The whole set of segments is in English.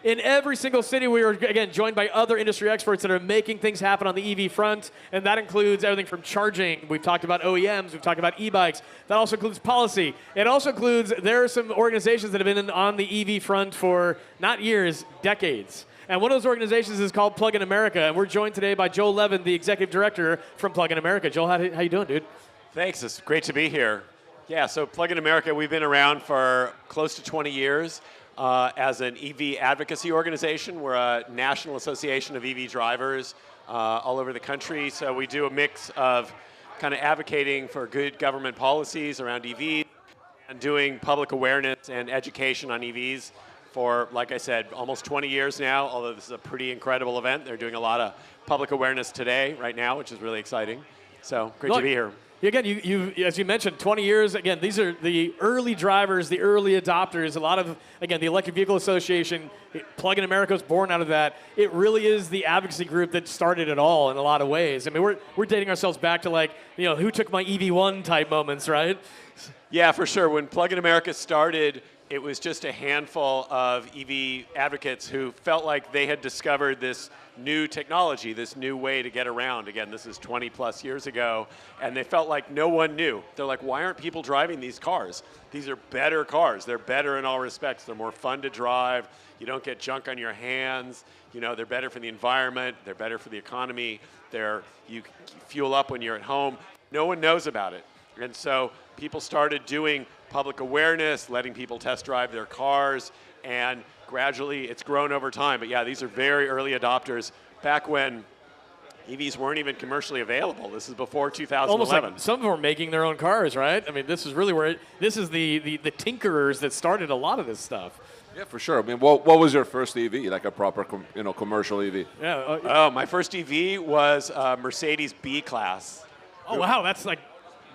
In every single city, we are, again, joined by other industry experts that are making things happen on the EV front, and that includes everything from charging. We've talked about OEMs. We've talked about e-bikes. That also includes policy. It also includes there are some organizations that have been on the EV front for not years, decades. And one of those organizations is called Plug in America, and we're joined today by Joel Levin, the executive director from Plug in America. Joel, how you doing, dude? Thanks. It's great to be here. Yeah, so Plug in America, we've been around for close to 20 years. As an EV advocacy organization. We're a national association of EV drivers all over the country. So we do a mix of kind of advocating for good government policies around EVs and doing public awareness and education on EVs for, like I said, almost 20 years now, although this is a pretty incredible event. They're doing a lot of public awareness today, right now, which is really exciting. So great to be here. Again, you as you mentioned, 20 years. Again, these are the early drivers, the early adopters. A lot of, again, the Electric Vehicle Association, Plug in America was born out of that. It really is the advocacy group that started it all in a lot of ways. I mean, we're dating ourselves back to like, who took my EV1 type moments, right? Yeah, for sure. When Plug in America started, it was just a handful of EV advocates who felt like they had discovered this new technology, this new way to get around. Again, this is 20 plus years ago, and they felt like no one knew. They're like, why aren't people driving these cars? These are better cars. They're better in all respects. They're more fun to drive. You don't get junk on your hands. They're better for the environment. They're better for the economy. You fuel up when you're at home. No one knows about it. And so people started doing public awareness, letting people test drive their cars, and gradually it's grown over time. But yeah, these are very early adopters back when EVs weren't even commercially available. This is before 2011. Almost like some of them were making their own cars, right? I mean, this is really where this is the tinkerers that started a lot of this stuff. Yeah, for sure. I mean, what was your first EV, like a proper commercial EV? Yeah. My first EV was a Mercedes B-Class. Oh, wow, that's like,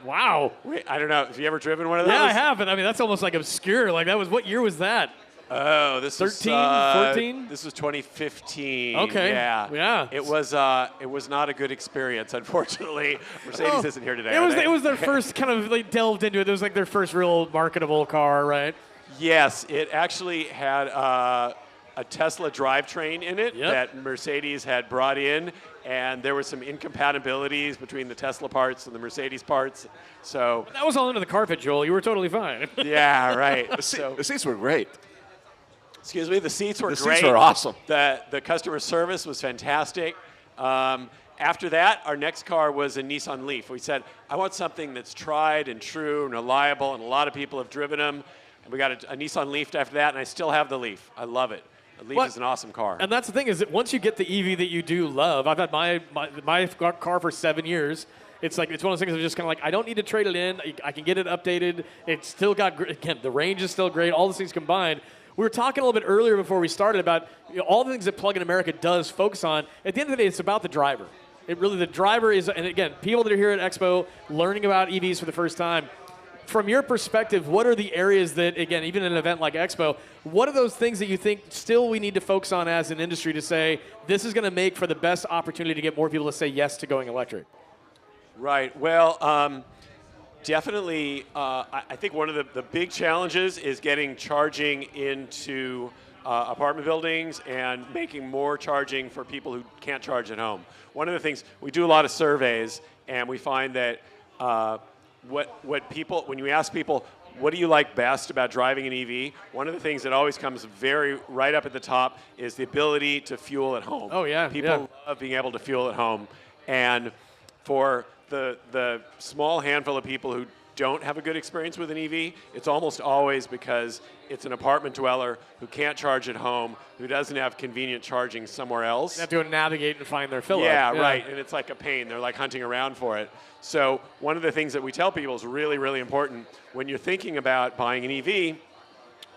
wow. Wait, I don't know. Have you ever driven one of those? Yeah, I have. And I mean, that's almost like obscure. Like, what year was that? Oh, this 13, was 14? This was 2015. Okay. Yeah. It was not a good experience, unfortunately. Mercedes isn't here today. It was their first kind of like delved into it. It was like their first real marketable car, right? Yes, it actually had a Tesla drivetrain in it that Mercedes had brought in, and there were some incompatibilities between the Tesla parts and the Mercedes parts. So that was all under the carpet, Joel. You were totally fine. Yeah, right. The seats were great. Excuse me, the seats were great. The seats were awesome. The customer service was fantastic. After that, our next car was a Nissan Leaf. We said, I want something that's tried and true and reliable, and a lot of people have driven them. And we got a Nissan Leaf after that, and I still have the Leaf. I love it. The Leaf is an awesome car. And that's the thing is that once you get the EV that you do love, I've had my car for 7 years. It's like, it's one of those things that just kind of like, I don't need to trade it in. I can get it updated. It's still got, again, the range is still great. All those things combined. We were talking a little bit earlier before we started about all the things that Plug in America does focus on. At the end of the day, it's about the driver. The driver is, and again, people that are here at Expo learning about EVs for the first time. From your perspective, what are the areas that, again, even in an event like Expo, what are those things that you think still we need to focus on as an industry to say, this is going to make for the best opportunity to get more people to say yes to going electric? Right. Well, definitely, I think one of the big challenges is getting charging into apartment buildings and making more charging for people who can't charge at home. One of the things, we do a lot of surveys, and we find that when you ask people, what do you like best about driving an EV? One of the things that always comes right up at the top is the ability to fuel at home. Oh, yeah. People love being able to fuel at home. And for the small handful of people who don't have a good experience with an EV, it's almost always because it's an apartment dweller who can't charge at home, who doesn't have convenient charging somewhere else. They have to go navigate and find their fill-up. Yeah, right, and it's like a pain. They're like hunting around for it. So one of the things that we tell people is really, really important. When you're thinking about buying an EV,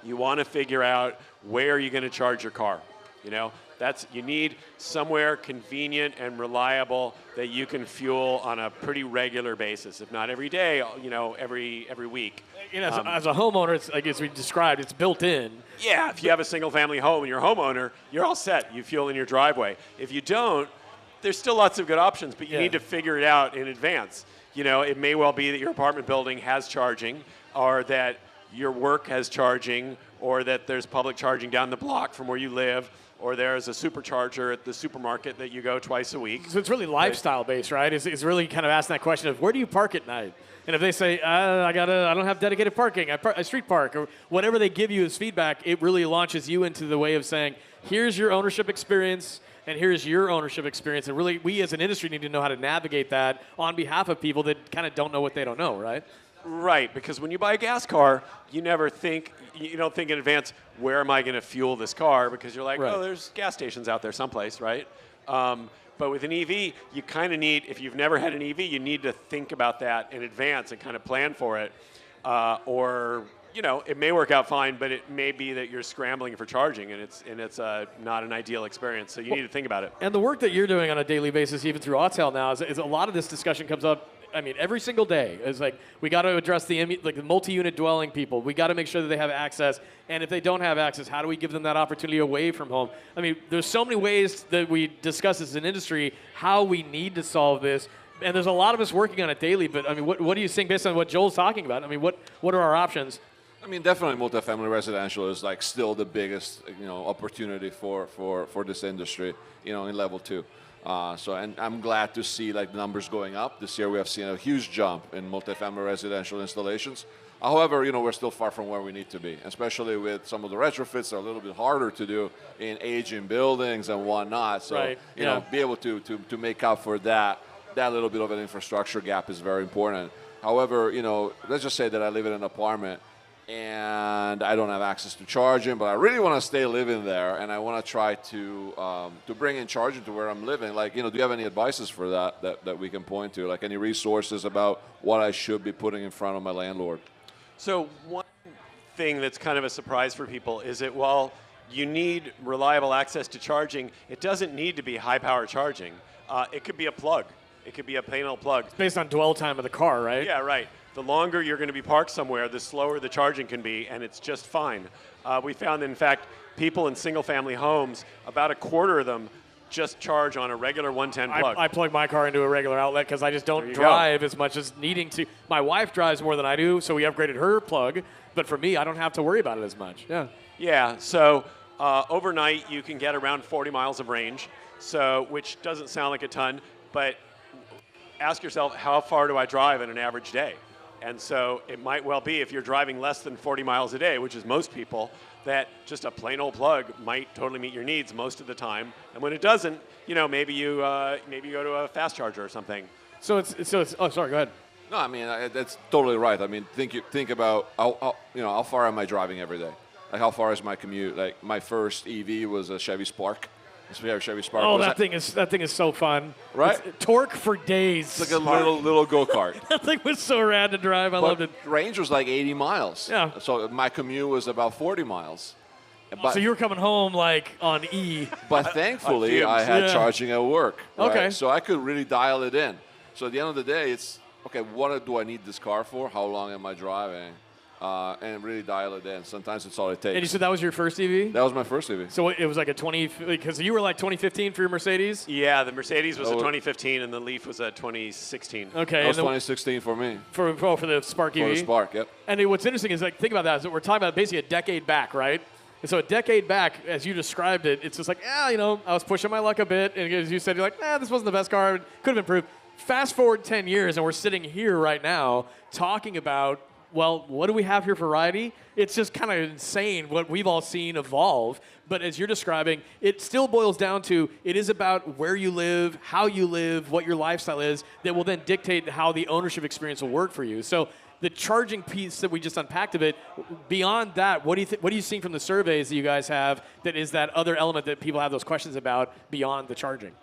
you want to figure out where you're going to charge your car. You need somewhere convenient and reliable that you can fuel on a pretty regular basis, if not every day, every week. As a homeowner, it's, like as we described, it's built in. Yeah, if you have a single-family home and you're a homeowner, you're all set. You fuel in your driveway. If you don't, there's still lots of good options, but you need to figure it out in advance. It may well be that your apartment building has charging, or that your work has charging, or that there's public charging down the block from where you live, or there's a supercharger at the supermarket that you go twice a week. So it's really lifestyle based, right? It's really kind of asking that question of where do you park at night? And if they say, I don't have dedicated parking, I street park, or whatever they give you as feedback, it really launches you into the way of saying, here's your ownership experience, and here's your ownership experience. And really, we as an industry need to know how to navigate that on behalf of people that kind of don't know what they don't know, right? Right, because when you buy a gas car, you don't think in advance, where am I going to fuel this car? Because you're like, Right. oh, there's gas stations out there someplace, right? But with an EV, you kind of need, if you've never had an EV, you need to think about that in advance and kind of plan for it. Or, it may work out fine, but it may be that you're scrambling for charging, and it's not an ideal experience. So you need to think about it. And the work that you're doing on a daily basis, even through Autel now, is a lot of this discussion comes up. I mean, every single day. It's like we got to address the multi-unit dwelling people. We got to make sure that they have access. And if they don't have access, how do we give them that opportunity away from home? I mean, there's so many ways that we discuss as an industry how we need to solve this. And there's a lot of us working on it daily. But I mean, what do you think based on what Joel's talking about? I mean, what are our options? I mean, definitely multifamily residential is like still the biggest, opportunity for this industry, in level 2. And I'm glad to see like the numbers going up. This year we have seen a huge jump in multifamily residential installations. However, we're still far from where we need to be, especially with some of the retrofits that are a little bit harder to do in aging buildings and whatnot. So, Right. be able to make up for that little bit of an infrastructure gap is very important. However, let's just say that I live in an apartment and I don't have access to charging, but I really want to stay living there, and I want to try to bring in charging to where I'm living. Like, do you have any advices for that we can point to? Like any resources about what I should be putting in front of my landlord? So one thing that's kind of a surprise for people is that while you need reliable access to charging, it doesn't need to be high-power charging. It could be a plug. It could be a plain old plug. It's based on dwell time of the car, right? Yeah, right. The longer you're going to be parked somewhere, the slower the charging can be, and it's just fine. We found, in fact, people in single-family homes, about a quarter of them just charge on a regular 110 plug. I plug my car into a regular outlet because I just don't There you drive as much as needing to. My wife drives more than I do, so we upgraded her plug. But for me, I don't have to worry about it as much. Yeah. Yeah, so overnight you can get around 40 miles of range, which doesn't sound like a ton, but ask yourself, how far do I drive in an average day? And so it might well be, if you're driving less than 40 miles a day, which is most people, that just a plain old plug might totally meet your needs most of the time. And when it doesn't, maybe you go to a fast charger or something. So it's. Oh, sorry. Go ahead. No, I mean, that's totally right. I mean, think about how far am I driving every day? Like, how far is my commute? Like, my first EV was a Chevy Spark. Chevy Spark. Oh, that thing is so fun. Right? It's torque for days. It's like a little go-kart. That thing was so rad to drive. I loved it. Range was like 80 miles. Yeah. So my commute was about 40 miles. But, so you were coming home like on E. But thankfully, I had charging at work. Right? Okay. So I could really dial it in. So at the end of the day, it's, okay, what do I need this car for? How long am I driving? And really dial it in. Sometimes it's all it takes. And you said that was your first EV? That was my first EV. So it was like a 20, because you were like 2015 for your Mercedes? Yeah, the Mercedes was a 2015 and the Leaf was a 2016. Okay. That was 2016 for me. For the Spark EV? For the Spark, yep. And what's interesting is, like, think about that. So we're talking about basically a decade back, right? And so a decade back, as you described it, it's just like, I was pushing my luck a bit. And as you said, you're like, this wasn't the best car. It could have improved. Fast forward 10 years, and we're sitting here right now talking about, well, what do we have here for variety? It's just kind of insane what we've all seen evolve. But as you're describing, it still boils down to, it is about where you live, how you live, what your lifestyle is, that will then dictate how the ownership experience will work for you. So the charging piece that we just unpacked a bit, beyond that, what are you seeing from the surveys that you guys have that is that other element that people have those questions about beyond the charging?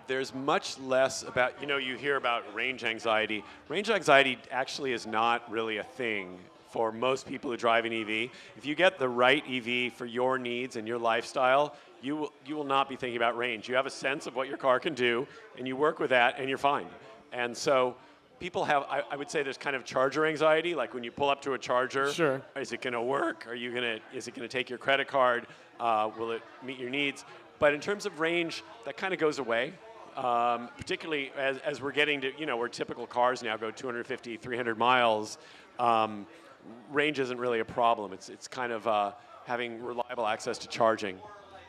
There's much less about, you hear about range anxiety. Range anxiety actually is not really a thing for most people who drive an EV. If you get the right EV for your needs and your lifestyle, you will not be thinking about range. You have a sense of what your car can do, and you work with that, and you're fine. And so people have, I would say there's kind of charger anxiety, like when you pull up to a charger, Sure. Is it going to work? Is it going to take your credit card? Will it meet your needs? But in terms of range, that kind of goes away. Particularly as we're getting to, where typical cars now go 250, 300 miles. range isn't really a problem. It's kind of having reliable access to charging.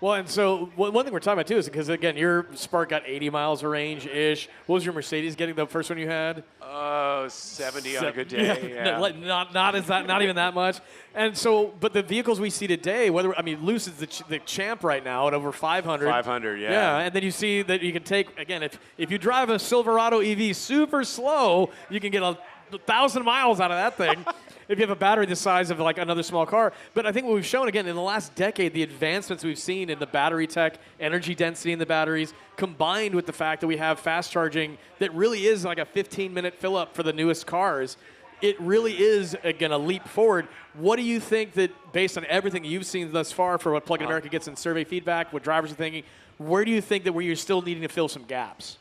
Well, and so one thing we're talking about too is because again, your Spark got 80 miles of range ish. What was your Mercedes getting the first one you had? 70 on a good day. Yeah. Not even that much. And so, but the vehicles we see today, Lucid's the champ right now at over 500. 500, yeah. Yeah, and then you see that you can take again if you drive a Silverado EV super slow, you can get 1,000 miles out of that thing. If you have a battery the size of like another small car. But I think what we've shown, again, in the last decade, the advancements we've seen in the battery tech, energy density in the batteries, combined with the fact that we have fast charging that really is like a 15-minute fill-up for the newest cars, it really is, again, a leap forward. What do you think that, based on everything you've seen thus far for what Plug-in America gets in survey feedback, what drivers are thinking, where do you think that where you're still needing to fill some gaps?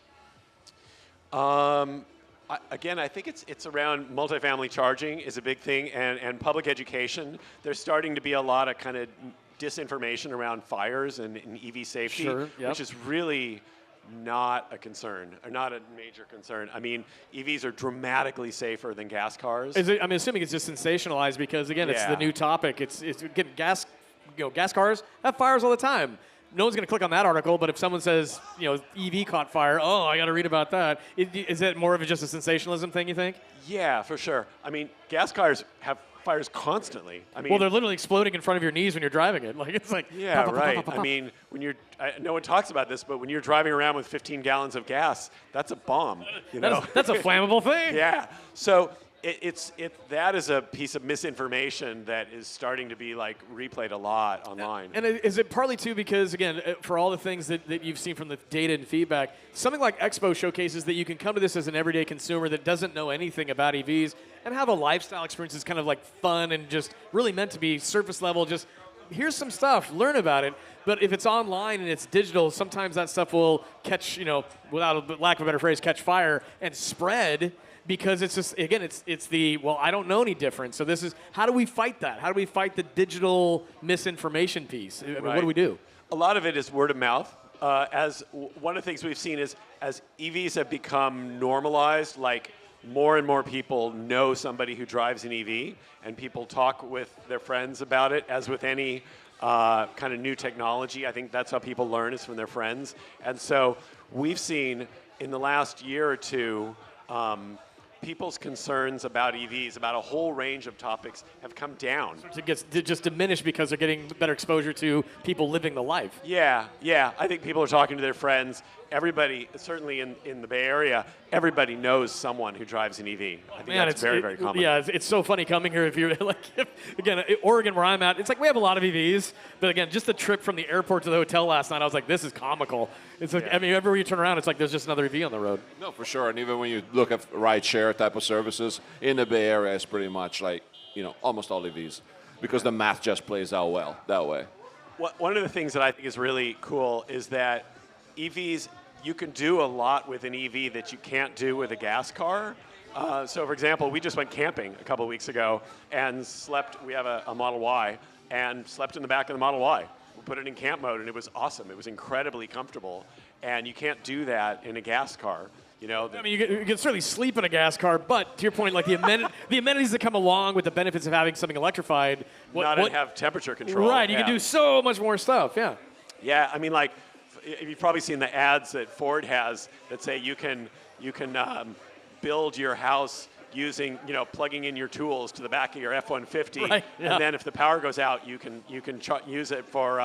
Again, I think it's around multifamily charging is a big thing, and public education. There's starting to be a lot of kind of disinformation around fires and EV safety, which is really not a concern, or not a major concern. I mean, EVs are dramatically safer than gas cars. I'm assuming it's just sensationalized because, again, it's the new topic. It's getting gas cars have fires all the time. No one's going to click on that article, but if someone says, EV caught fire, I got to read about that. Is it more of just a sensationalism thing, you think? Yeah, for sure. I mean, gas cars have fires constantly. I mean, well, they're literally exploding in front of your knees when you're driving it. Like it's like yeah, pop, right. Pop, pop, pop, I mean, no one talks about this, but when you're driving around with 15 gallons of gas, that's a bomb. That's a flammable thing. Yeah. So that is a piece of misinformation that is starting to be like replayed a lot online. And is it partly too because, again, for all the things that you've seen from the data and feedback, something like Expo showcases that you can come to this as an everyday consumer that doesn't know anything about EVs and have a lifestyle experience that's kind of like fun and just really meant to be surface level, just here's some stuff, learn about it. But if it's online and it's digital, sometimes that stuff will catch, without a lack of a better phrase, catch fire and spread. Because it's just, again, it's the, I don't know any different. So this is, how do we fight that? How do we fight the digital misinformation piece? I mean, what do we do? A lot of it is word of mouth. One of the things we've seen is as EVs have become normalized, like more and more people know somebody who drives an EV, and people talk with their friends about it, as with any kind of new technology. I think that's how people learn, is from their friends. And so we've seen in the last year or two, people's concerns about EVs, about a whole range of topics, have come down. So it gets just diminished because they're getting better exposure to people living the life. Yeah. I think people are talking to their friends. Everybody, certainly in the Bay Area, everybody knows someone who drives an EV. I think that's very, very common. Yeah, it's so funny coming here. If you're again, Oregon where I'm at, it's like we have a lot of EVs, but again, just the trip from the airport to the hotel last night, I was like, this is comical. It's like, everywhere you turn around, it's like there's just another EV on the road. No, for sure. And even when you look at ride-share type of services, in the Bay Area, it's pretty much like, almost all EVs, because the math just plays out well that way. One of the things that I think is really cool is that EVs, you can do a lot with an EV that you can't do with a gas car. So, for example, we just went camping a couple weeks ago and slept. We have a Model Y, and slept in the back of the Model Y. We put it in camp mode, and it was awesome. It was incredibly comfortable, and you can't do that in a gas car. You can certainly sleep in a gas car, but to your point, like the amenities that come along with the benefits of having something electrified. Have temperature control. Right, you can do so much more stuff. Yeah. Yeah, I mean, like, you've probably seen the ads that Ford has that say you can build your house using, plugging in your tools to the back of your F-150, right, yeah. And then if the power goes out, you can use it for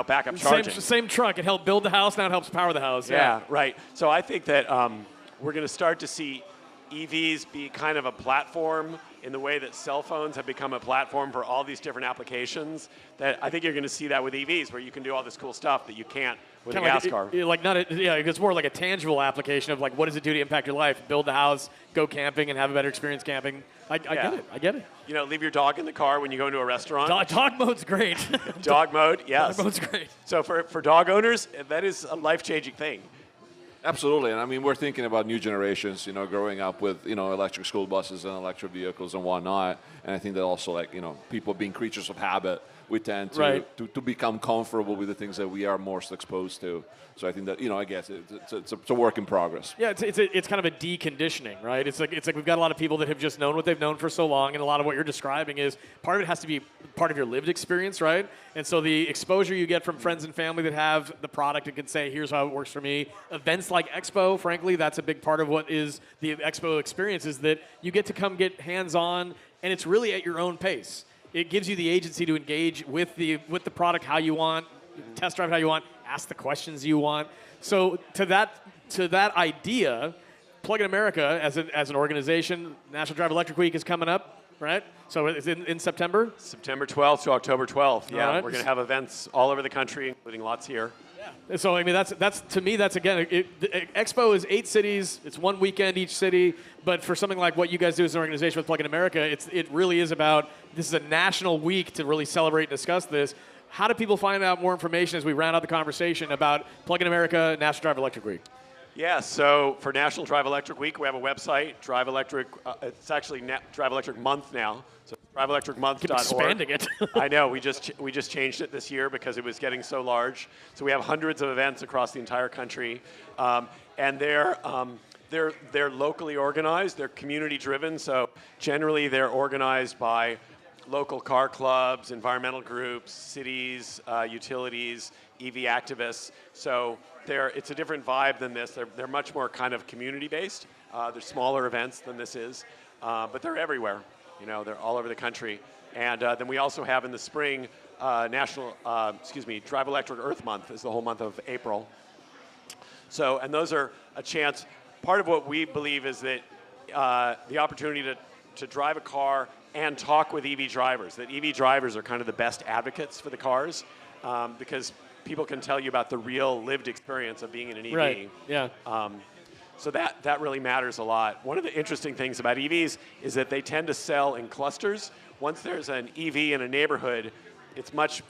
backup charging. Same truck. It helped build the house. Now it helps power the house. Yeah, right. So I think that we're going to start to see EVs be kind of a platform in the way that cell phones have become a platform for all these different applications. That I think you're going to see that with EVs, where you can do all this cool stuff that you can't with a gas car. It's more like a tangible application of like, what does it do to impact your life? Build the house, go camping, and have a better experience camping. I get it. Leave your dog in the car when you go into a restaurant. Dog mode's great. Dog mode, yes. Dog mode's great. So for dog owners, that is a life-changing thing. Absolutely, and I mean, we're thinking about new generations, growing up with, electric school buses and electric vehicles and whatnot, and I think that also, like, people being creatures of habit, we tend to, Right. to become comfortable with the things that we are most exposed to. So I think that, I guess it's a work in progress. Yeah, it's kind of a deconditioning, right? It's like we've got a lot of people that have just known what they've known for so long, and a lot of what you're describing is part of it has to be part of your lived experience, right? And so the exposure you get from friends and family that have the product and can say, here's how it works for me. Events like Expo, frankly, that's a big part of what is the Expo experience, is that you get to come get hands-on, and it's really at your own pace. It gives you the agency to engage with the product how you want, test drive how you want, ask the questions you want. So to that idea, Plug-in America as an organization, National Drive Electric Week is coming up, right? So it's in September? September 12th to October 12th. Yeah, right. we're going to have events all over the country, including lots here. Yeah. So I mean, that's to me, that's again, Expo is 8 cities. It's one weekend each city. But for something like what you guys do as an organization with Plug-in America, it really is about, this is a national week to really celebrate and discuss this. How do people find out more information as we round out the conversation about Plug-in America National Drive Electric Week? Yeah, so for National Drive Electric Week, we have a website, Drive Electric. It's actually Drive Electric Month now, so driveelectricmonth.org. Keep expanding it. I know, we just changed it this year because it was getting so large. So we have hundreds of events across the entire country, and they're locally organized. They're community driven, so generally they're organized by local car clubs, environmental groups, cities, utilities, EV activists. So it's a different vibe than this. They're much more kind of community-based. They're smaller events than this is, but they're everywhere. They're all over the country. And then we also have in the spring, Drive Electric Earth Month is the whole month of April. So, and those are a chance. Part of what we believe is that the opportunity to drive a car and talk with EV drivers, that EV drivers are kind of the best advocates for the cars, because people can tell you about the real lived experience of being in an EV. Right, yeah. So that really matters a lot. One of the interesting things about EVs is that they tend to sell in clusters. Once there's an EV in a neighborhood, it's much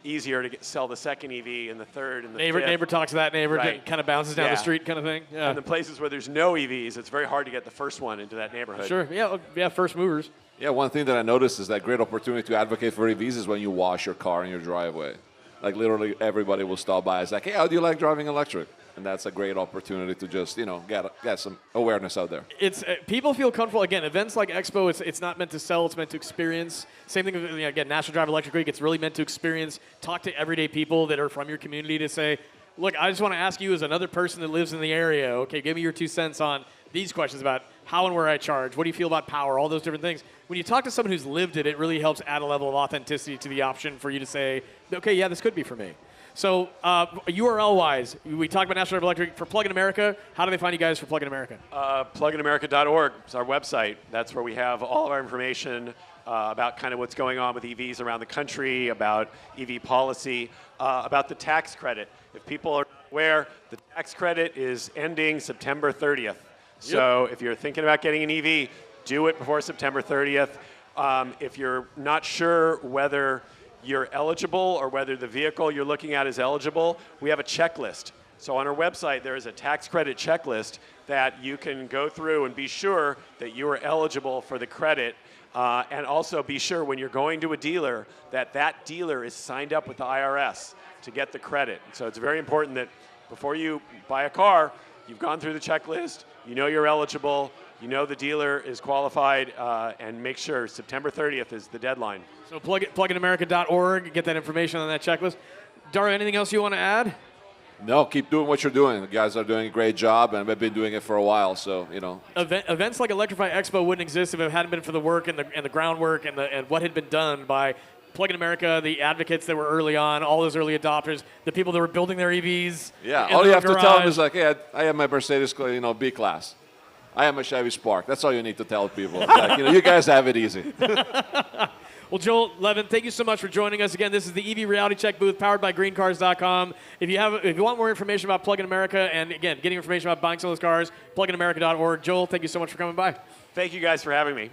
easier to sell the second EV and the third and the fifth. Neighbor talks to that neighbor, Right. kind of bounces down the Yeah. street kind of thing. Yeah. And the places where there's no EVs, it's very hard to get the first one into that neighborhood. Sure, yeah, first movers. Yeah, one thing that I noticed is that great opportunity to advocate for EVs is when you wash your car in your driveway. Like literally everybody will stop by. It's like, hey, how do you like driving electric? And that's a great opportunity to just, get some awareness out there. It's people feel comfortable. Again, events like Expo, it's not meant to sell, it's meant to experience. Same thing, again, National Drive Electric Week, it's really meant to experience, talk to everyday people that are from your community to say, look, I just want to ask you as another person that lives in the area, okay, give me your 2 cents on these questions about how and where I charge, what do you feel about power, all those different things. When you talk to someone who's lived it, it really helps add a level of authenticity to the option for you to say, okay, yeah, this could be for me. So URL-wise, we talked about National Drive Electric. For Plug-in America, how do they find you guys for Plug-in America? Pluginamerica.org is our website. That's where we have all of our information about kind of what's going on with EVs around the country, about EV policy, about the tax credit. If people are aware, the tax credit is ending September 30th. So if you're thinking about getting an EV, do it before September 30th. If you're not sure whether you're eligible or whether the vehicle you're looking at is eligible, we have a checklist. So on our website, there is a tax credit checklist that you can go through and be sure that you are eligible for the credit. And also be sure when you're going to a dealer that dealer is signed up with the IRS to get the credit. So it's very important that before you buy a car, you've gone through the checklist, you know you're eligible, you know the dealer is qualified, and make sure September 30th is the deadline. So pluginamerica.org, get that information on that checklist. Dario, anything else you want to add? No, keep doing what you're doing. The guys are doing a great job, and we've been doing it for a while. So Events like Electrify Expo wouldn't exist if it hadn't been for the work and the groundwork and what had been done by Plug-in America, the advocates that were early on, all those early adopters, the people that were building their EVs. Yeah, all you have to tell them is like, hey, I have my Mercedes, B class. I have a Chevy Spark. That's all you need to tell people. Like, you guys have it easy. Well, Joel Levin, thank you so much for joining us again. This is the EV Reality Check booth powered by greencars.com. If you want more information about Plug-in America and, again, getting information about buying some of those cars, pluginamerica.org. Joel, thank you so much for coming by. Thank you guys for having me.